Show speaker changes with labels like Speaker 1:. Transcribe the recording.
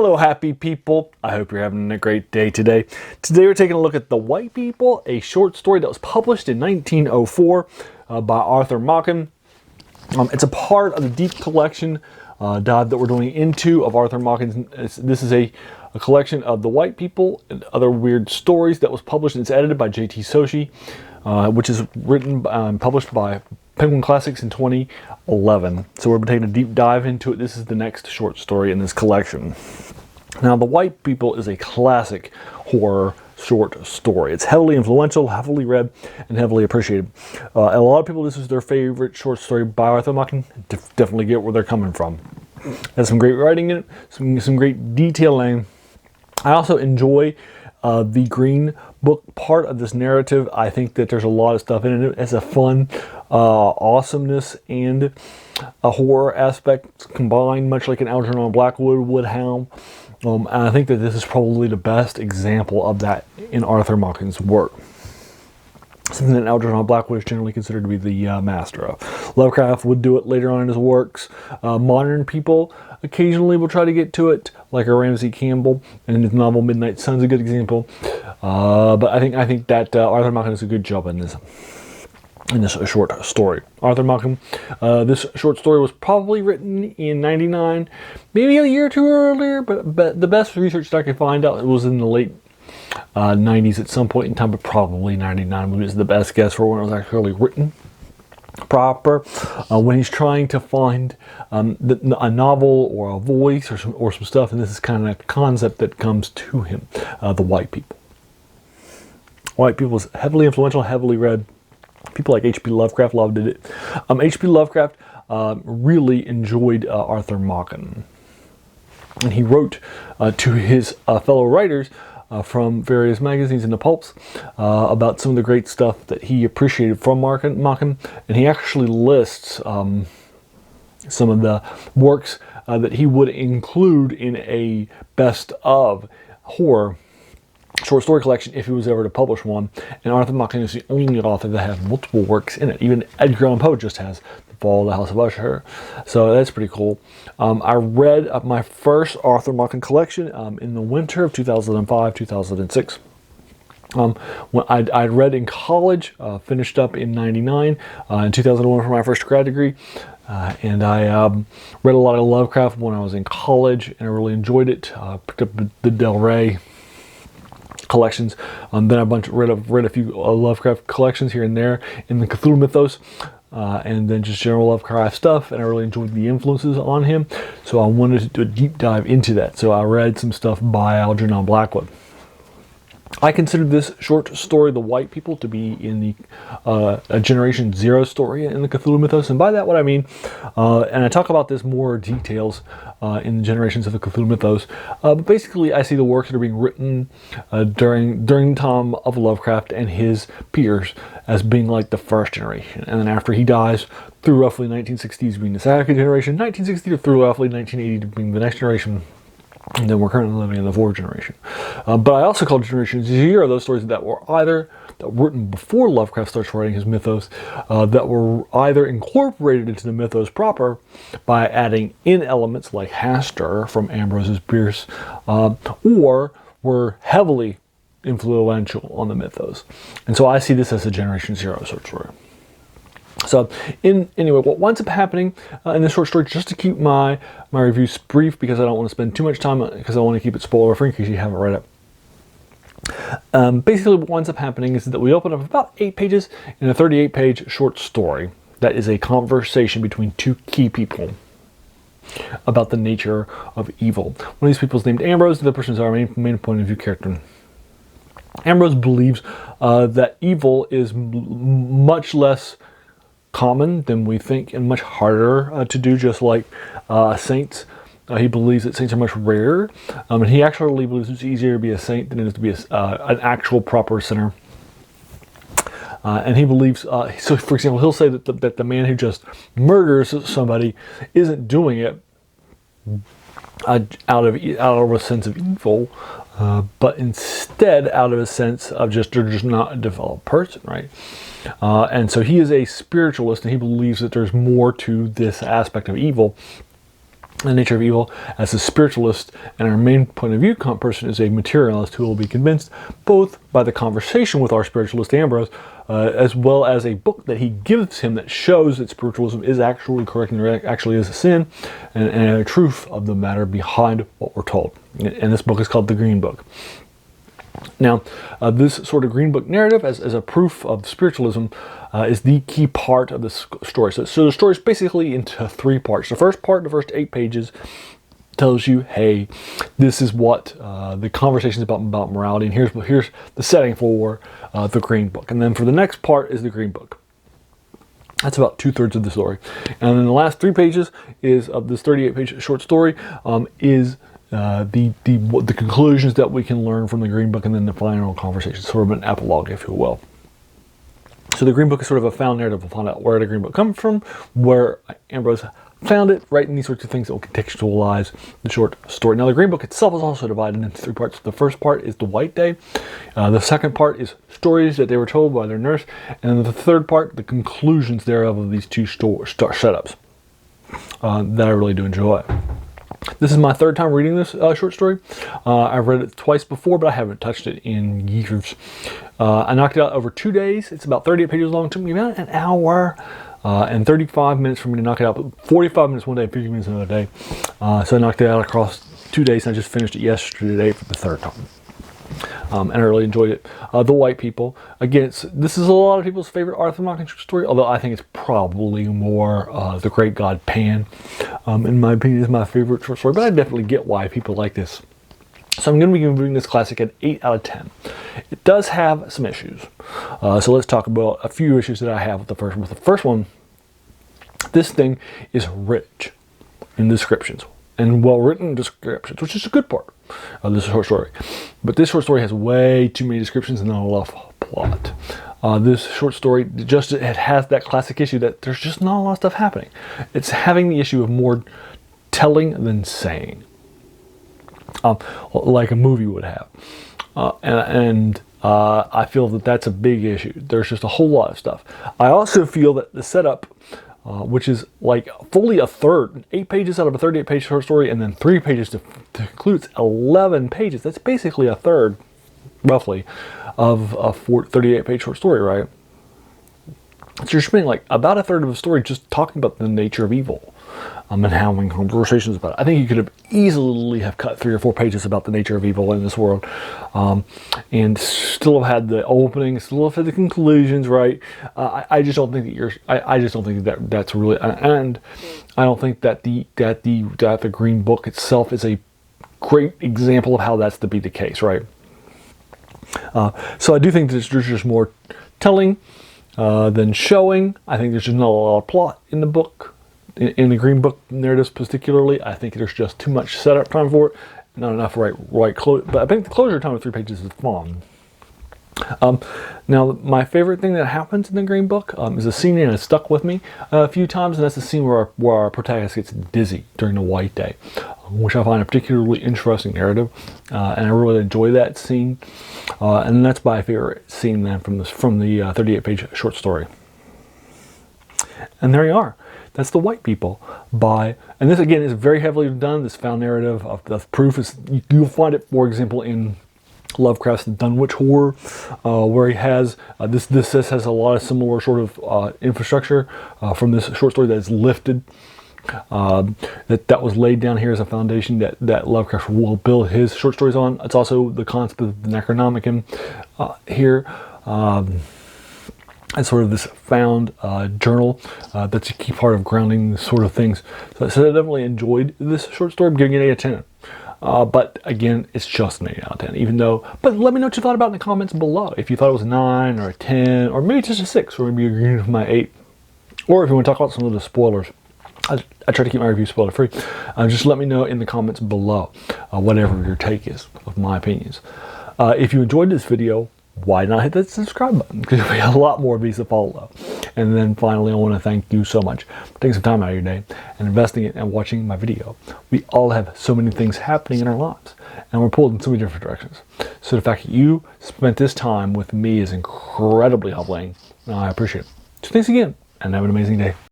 Speaker 1: Hello, happy people. I hope you're having a great day today. Today we're taking a look at The White People, a short story that was published in 1904 by Arthur Machen. It's a part of the deep collection dive that we're doing into of Arthur Machen. This is a collection of The White People and Other Weird Stories that was published, and it's edited by J.T. Soshi, which is written and published by Penguin Classics in 2011. So we're taking a deep dive into it. This is the next short story in this collection. Now, The White People is a classic horror short story. It's heavily influential, heavily read, and heavily appreciated. And a lot of people, this is their favorite short story by Arthur Machen. Definitely get where they're coming from. It has some great writing in it, some great detailing. I also enjoy the green book part of this narrative. I think that there's a lot of stuff in it. It has a fun awesomeness and a horror aspect combined, much like an Algernon Blackwood would have. And I think that this is probably the best example of that in Arthur Machen's work. Something that Algernon Blackwood is generally considered to be the master of. Lovecraft would do it later on in his works. Modern people occasionally will try to get to it, like a Ramsey Campbell, and his novel Midnight Sun's a good example. But I think that Arthur Machen does a good job in this short story. Arthur Machen, this short story was probably written in 99, maybe a year or two earlier, but the best research that I could find out, it was in the late 90s at some point in time, but probably 99 was the best guess for when it was actually written proper. When he's trying to find a novel or a voice or some stuff, and this is kind of a concept that comes to him. The White People. White People was heavily influential, heavily read. People like H.P. Lovecraft loved it. H.P. Lovecraft really enjoyed Arthur Machen. And he wrote to his fellow writers from various magazines and the pulps about some of the great stuff that he appreciated from Machen. And he actually lists some of the works that he would include in a best of horror short story collection if he was ever to publish one. And Arthur Machen is the only author that has multiple works in it. Even Edgar Allan Poe just has The Fall of the House of Usher. So that's pretty cool. I read my first Arthur Machen collection in the winter of 2005-2006. When I read in college, finished up in 99, in 2001 for my first grad degree. And I read a lot of Lovecraft when I was in college, and I really enjoyed it. Picked up the Del Rey collections. Then I read a few Lovecraft collections here and there in the Cthulhu mythos, and then just general Lovecraft stuff, and I really enjoyed the influences on him, so I wanted to do a deep dive into that. So I read some stuff by Algernon Blackwood. I consider this short story, The White People, to be in the a Generation Zero story in the Cthulhu mythos. And by that, what I mean, and I talk about this more details in the Generations of the Cthulhu mythos, but basically I see the works that are being written during the time of Lovecraft and his peers as being like the first generation. And then after he dies, through roughly 1960s being the second generation, 1960 through roughly 1980 being the next generation, and then we're currently living in the fourth generation. But I also call Generation Zero those stories that were written before Lovecraft starts writing his mythos, that were either incorporated into the mythos proper by adding in elements like Hastur from Ambrose's Pierce, or were heavily influential on the mythos. And so I see this as a Generation Zero short story. So, anyway, what winds up happening in this short story, just to keep my reviews brief, because I don't want to spend too much time, because I want to keep it spoiler-free in case you haven't read it. Basically, what winds up happening is that we open up about 8 pages in a 38-page short story that is a conversation between two key people about the nature of evil. One of these people is named Ambrose, the other person is our main point of view character. Ambrose believes that evil is much less common than we think, and much harder to do, just like saints. He believes that saints are much rarer, and he actually believes it's easier to be a saint than it is to be an actual proper sinner. And he believes, so for example, he'll say that the man who just murders somebody isn't doing it out of a sense of evil, but instead out of a sense of they're just not a developed person, right? And so he is a spiritualist, and he believes that there's more to this aspect of evil the nature of evil as a spiritualist, and our main point of view person is a materialist who will be convinced both by the conversation with our spiritualist Ambrose, as well as a book that he gives him that shows that spiritualism is actually correct and there actually is a sin, and a truth of the matter behind what we're told. And this book is called The Green Book. Now, this sort of Green Book narrative as a proof of spiritualism is the key part of this story. So the story is basically into 3 parts. The first part, the first 8 pages, tells you, hey, this is what the conversation is about morality, and here's the setting for the Green Book. And then for the next part is the Green Book. That's about 2/3 of the story. And then the last 3 pages is of this 38-page short story is the conclusions that we can learn from the Green Book, and then the final conversation, sort of an epilogue, if you will. So the Green Book is sort of a found narrative. We'll find out where the Green Book comes from, where Ambrose found it, right, and these sorts of things that will contextualize the short story. Now the Green Book itself is also divided into 3 parts. The first part is the White Day. The second part is stories that they were told by their nurse, and then the third part, the conclusions thereof of these 2 setups that I really do enjoy. This is my 3rd time reading this short story. I've read it twice before, but I haven't touched it in years. I knocked it out over 2 days. It's about 38 pages long. It took me about an hour and 35 minutes for me to knock it out. But 45 minutes one day, 50 minutes another day. So I knocked it out across 2 days, and I just finished it yesterday for the 3rd time. And I really enjoyed it. The White People. Again, this is a lot of people's favorite Arthur Machen story, although I think it's probably more The Great God Pan. In my opinion, is my favorite short story, but I definitely get why people like this. So I'm going to be giving this classic an 8 out of 10. It does have some issues. So let's talk about a few issues that I have with the first one. The first one, this thing is rich in descriptions and well-written descriptions, which is a good part of this short story. But this short story has way too many descriptions and not enough plot. This short story it has that classic issue that there's just not a lot of stuff happening. It's having the issue of more telling than saying, like a movie would have. I feel that that's a big issue. There's just a whole lot of stuff. I also feel that the setup, which is like fully a third, 8 pages out of a 38-page short story, and then 3 pages to conclude 11 pages. That's basically a third, roughly, of a 38-page short story, right? So you're spending like about a third of the story just talking about the nature of evil, and having conversations about it. I think you could have easily have cut 3 or 4 pages about the nature of evil in this world, and still have had the opening, still have had the conclusions, right? I just don't think that I just don't think that that's really, and I don't think that the Green Book itself is a great example of how that's to be the case, right? So I do think there's just more telling than showing. I think there's just not a lot of plot in the book. In the Green Book narratives particularly, I think there's just too much setup time for it, not enough right close. But I think the closure time of 3 pages is fun. Now, my favorite thing that happens in the Green Book is a scene that has stuck with me a few times, and that's the scene where our protagonist gets dizzy during the White Day, which I find a particularly interesting narrative, and I really enjoy that scene. And that's my favorite scene then from the 38-page short story. And there you are. That's The White People and this again is very heavily done. This found narrative of the proof is, you'll find it, for example, in Lovecraft's Dunwich Horror, where he has, this has a lot of similar sort of infrastructure from this short story that is lifted, that was laid down here as a foundation that Lovecraft will build his short stories on. It's also the concept of the Necronomicon here. And sort of this found journal that's a key part of grounding sort of things. So I definitely enjoyed this short story. I'm giving it an 8 out of 10. But again, it's just an 8 out of 10. But let me know what you thought about in the comments below. If you thought it was a 9 or a 10, or maybe just a 6, or maybe you're agreeing with my 8. Or if you want to talk about some of the spoilers. I try to keep my review spoiler free. Just let me know in the comments below whatever your take is of my opinions. If you enjoyed this video, why not hit that subscribe button? Because we have a lot more of these to follow. And then finally, I want to thank you so much for taking some time out of your day and investing it and watching my video. We all have so many things happening in our lives, and we're pulled in so many different directions. So the fact that you spent this time with me is incredibly humbling, and I appreciate it. So thanks again, and have an amazing day.